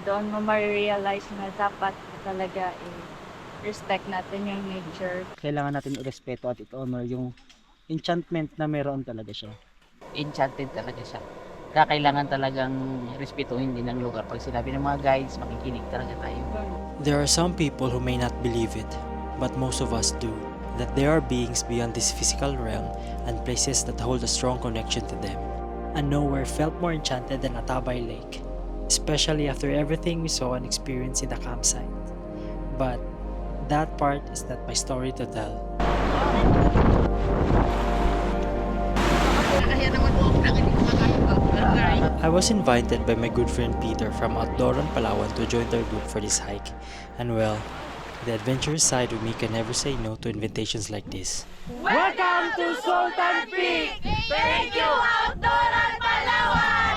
doon mo ma-realize na dapat talaga respect natin yung nature. Kailangan natin irespeto at i-honor yung enchantment na meron talaga siya. Enchanted talaga siya. Kaya kailangan talagang respetuhin din ang lugar. Pag sinabi ng mga guides, makikinig talaga tayo. There are some people who may not believe it, but most of us do, that there are beings beyond this physical realm and places that hold a strong connection to them. And nowhere felt more enchanted than Atabay Lake, especially after everything we saw and experienced in the campsite. But that part is not my story to tell. I was invited by my good friend Peter from Outdooran, Palawan to join their group for this hike. And well, the adventurous side of me can never say no to invitations like this. Welcome to Sultan Peak! Thank you, Outdooran Palawan!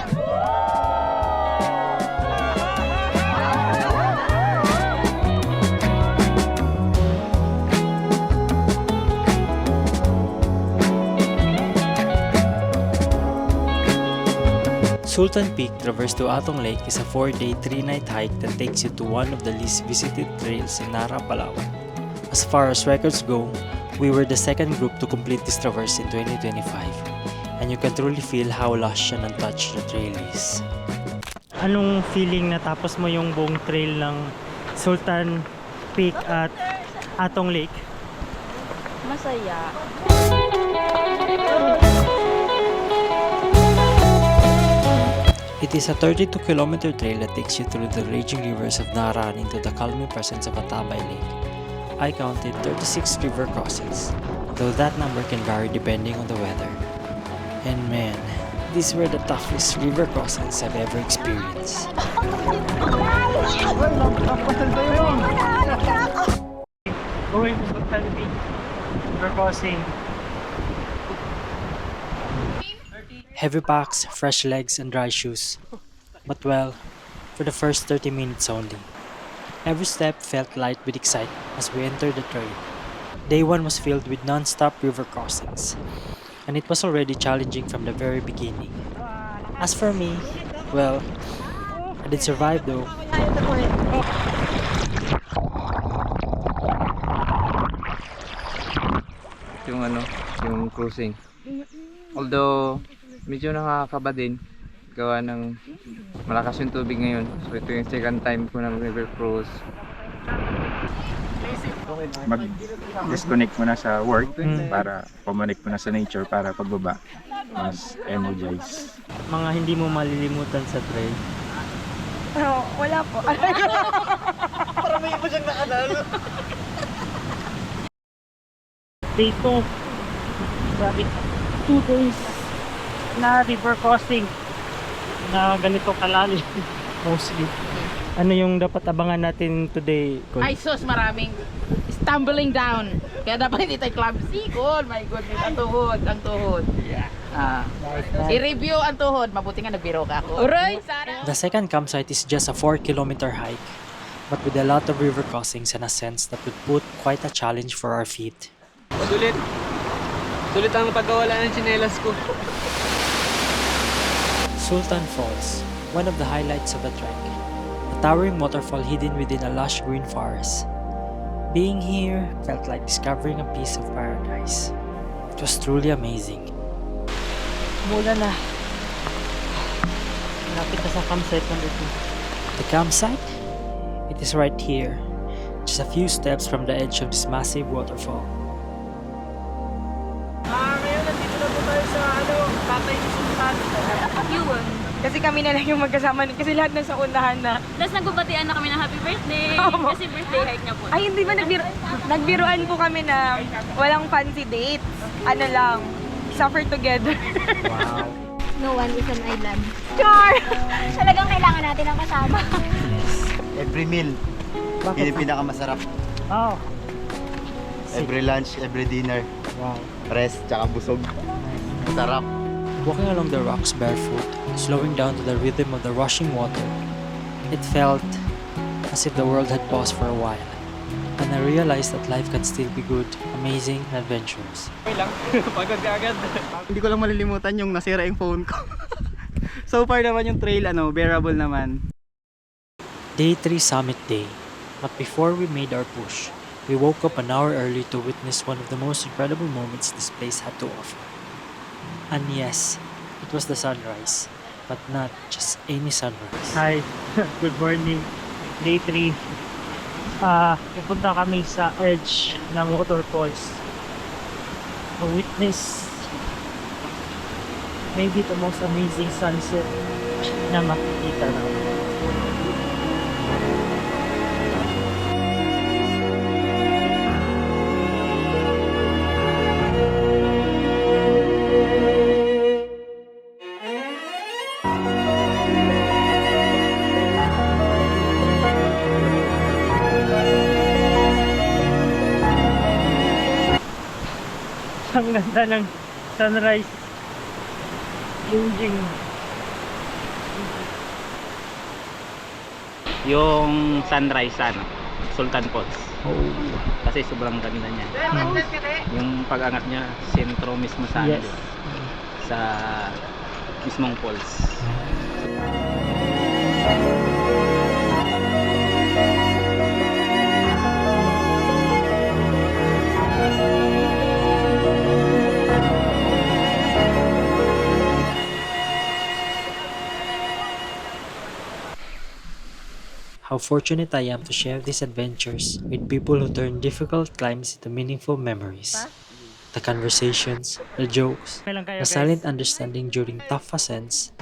Sultan Peak Traverse to Atong Lake is a 4-day, 3-night hike that takes you to one of the least visited trails in Nara, Palawan. As far as records go, we were the second group to complete this traverse in 2025, and you can truly feel how lush and untouched the trail is. Anong feeling na tapos mo yung buong trail ng Sultan Peak at Atong Lake? Masaya. It is a 32-kilometer trail that takes you through the raging rivers of Nara and into the calming presence of Atabay Lake. I counted 36 river crossings, though that number can vary depending on the weather. And man, these were the toughest river crossings I've ever experienced. Going to Sultan Peak, river crossing. Heavy packs, fresh legs, and dry shoes. But well, for the first 30 minutes only. Every step felt light with excitement as we entered the trail. Day 1 was filled with non-stop river crossings, and it was already challenging from the very beginning. As for me, well, I did survive though. Yung cruising. Although medyo nakakaba din gawa ng malakas yung tubig ngayon. So ito yung second time ko ng river cruise. Mag-disconnect muna sa work para pumanik muna sa nature para pagbaba mas energize. Mga hindi mo malilimutan sa trail. Wala po. Day 2. Grabe. 2 days na river crossing na ganito kalalim mostly. Ano yung dapat abangan natin today, Col? Ay sus, maraming stumbling down. Kaya dapat hindi tayo clumsy. Cool, my goodness, ang tuhod. I-review ang tuhod. Mabuti nga nagbiro ka ako. Uray, Sarah! The second campsite is just a 4-kilometer hike, but with a lot of river crossings and ascents that would put quite a challenge for our feet. Sulit ang pagkawala ng tsinelas ko. Sultan Falls, one of the highlights of the trek. A towering waterfall hidden within a lush green forest. Being here felt like discovering a piece of paradise. It was truly amazing. Mula na. Lapit na sa campsite number 2. The campsite? It is right here, just a few steps from the edge of this massive waterfall. Ngayon nandito na po tayo sa Tatay ni Sultan. Yun. Kasi kami na lang yung magkasama kasi lahat nasa unahan na. Tapos nagbabatian na kami ng happy birthday. Opo. Kasi birthday hike niya po. Ay, hindi ba nagbiruan po kami na walang fancy dates. Ano lang, suffer together. No one is an island. Char! Talagang kailangan natin ang kasama. Every meal, yun yung pinakamasarap. Oh. Every lunch, every dinner, Wow. rest, tsaka busog. Masarap. Walking along the rocks barefoot, slowing down to the rhythm of the rushing water, it felt as if the world had paused for a while. And I realized that life can still be good, amazing, and adventurous. Pagod ka agad. Hindi ko lang malilimutan yung nasira yung phone ko. So far naman yung trail bearable naman. Day 3 Summit Day. But before we made our push, we woke up an hour early to witness one of the most incredible moments this place had to offer. And yes, it was the sunrise, but not just any sunrise. Hi, good morning. Day 3. Pupunta kami sa edge ng waterfalls. To witness maybe the most amazing sunset na makikita namin. Ang ganda ng sunrise. Yung sunrise Sultan Falls. Kasi sobrang ganda niya. Yung pag-angat niya, sentro mismo sa Yes. sa mismong falls. How fortunate I am to share these adventures with people who turn difficult climbs into meaningful memories. The conversations, the jokes, the silent understanding during tough ascents,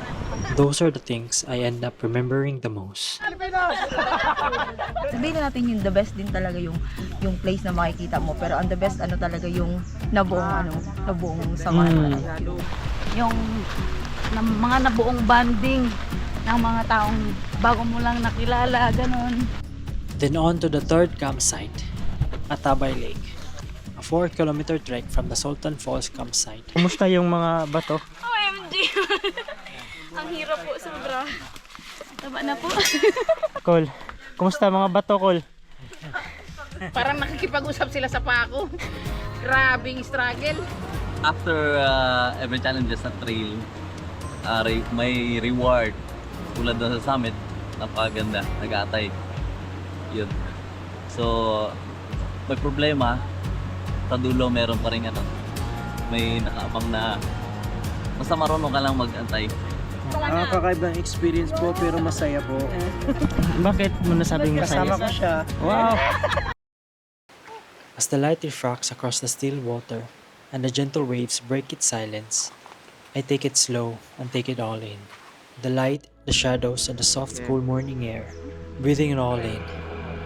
those are the things I end up remembering the most. Sabihin na natin yung the best din talaga yung place na makikita mo, pero ang the best talaga yung nabuong samahan talaga. Yung mga nabuong banding ng mga taong bago mo lang nakilala, ganun. Then on to the third campsite, Atabay Lake. A 4-kilometer trek from the Sultan Falls campsite. Kumusta yung mga bato? OMG! Ang hirap po, sobra. Taba na po. Col, kumusta mga bato, Col? Parang nakikipag-usap sila sa pako. Grabing struggle. After every challenges na trail, may reward. Tulad doon sa summit, napakaganda, nag-aatay. Yun. So, may problema, sa dulo meron pa rin may nakaabang na basta marunong ka lang mag-antay. Kakaibang experience po pero masaya po. Bakit mo nasabing masaya? Kasama ko siya. Wow! As the light refracts across the still water and the gentle waves break its silence, I take it slow and take it all in. The light, the shadows, and the soft, cool morning air. Breathing it all in.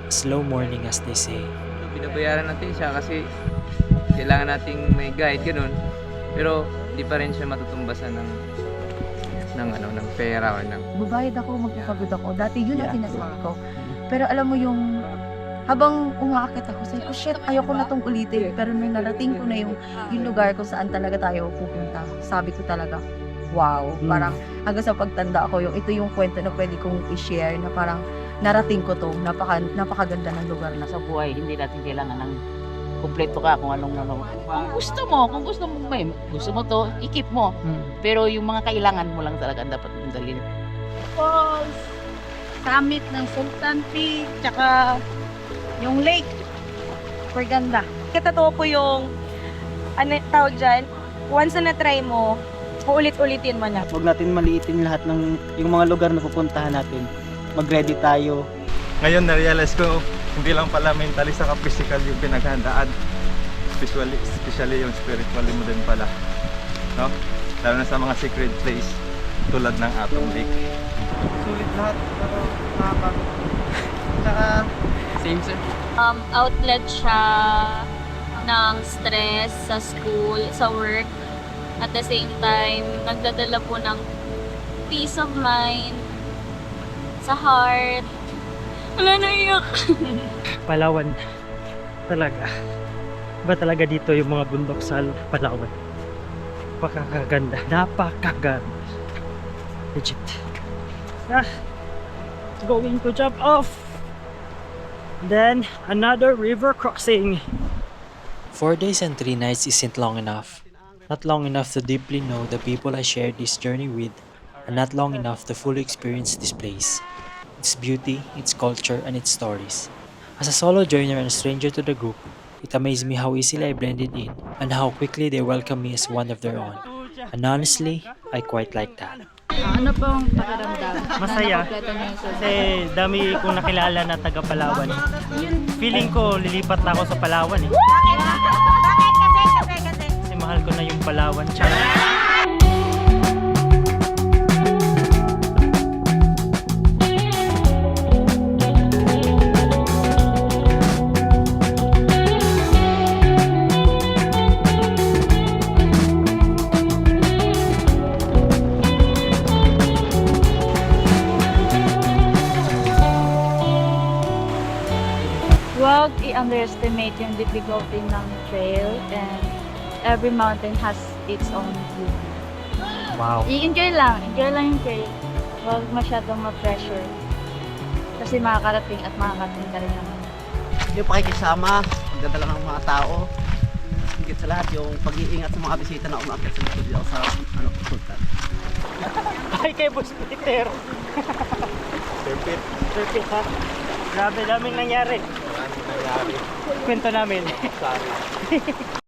Slow morning, as they say. Binabayaran natin siya kasi kailangan nating may guide, ganun. Pero hindi pa rin siya matutumbasan ng pera or ng... Babayad ako, magpapagod ako. Dati yun ang sinasabi ko. Pero alam mo yung habang umaakit ako, sabi ko, shit, ayoko na tong ulitin. Pero nung narating ko na yung lugar kung saan talaga tayo pupunta, sabi ko talaga, wow. Parang hanggang sa pagtanda ako, ito yung kwento na pwede kong i-share na parang narating ko to, napakaganda ng lugar na. Sa buhay, hindi natin kailangan ng kumpleto ka kung anong kung gusto mo to, i-keep mo. Pero yung mga kailangan mo lang talaga dapat mong dalhin. Falls, summit ng Sultan Peak, tsaka yung lake. Super ganda. Totoo po yung, tawag dyan, once na na-try mo, uulit-ulitin mo na. Huwag natin maliitin lahat ng yung mga lugar na pupuntahan natin. Mag-ready tayo. Ngayon na-realize ko, hindi lang pala mentally saka physical yung pinaghandaan. Especially yung spiritually mo din pala. No? Lalo na sa mga sacred place tulad ng Atom Lake. Sulit lahat. Pero nakakapagod. Tsaka Same, sir. Outlet siya ng stress sa school, sa work. At the same time, nagdadala po ng peace of mind sa heart. Wala, naiyak. Palawan. Talaga. Ba talaga dito yung mga bundok sa Palawan? Napakaganda. Napakaganda. Legit. Going to jump off. Then, another river crossing. 4 days and 3 nights isn't long enough. Not long enough to deeply know the people I shared this journey with, and not long enough to fully experience this place. its beauty, its culture, and its stories. As a solo joiner and a stranger to the group, it amazed me how easily I blended in and how quickly they welcomed me as one of their own. And honestly, I quite like that. Ano pong pakiramdam? Masaya. Kasi dami kong nakilala na taga Palawan. Feeling ko lilipat na ako sa Palawan eh. Kasi mahal ko na yung Palawan. Huwag i-underestimate yung difficulty ng trail, and every mountain has its own beauty. Wow. I-enjoy lang yung trail. Huwag masyadong ma-pressure. Kasi makakarating at makakarating ka rin naman. Yung pakikisama, pagdadala ng mga tao, higit sa lahat yung pag-iingat sa mga bisita na umakyat sa likod dito sa pupunta. Ay, kay Boss Peter. Perfect ha. Grabe, daming nangyari. Kwento namin.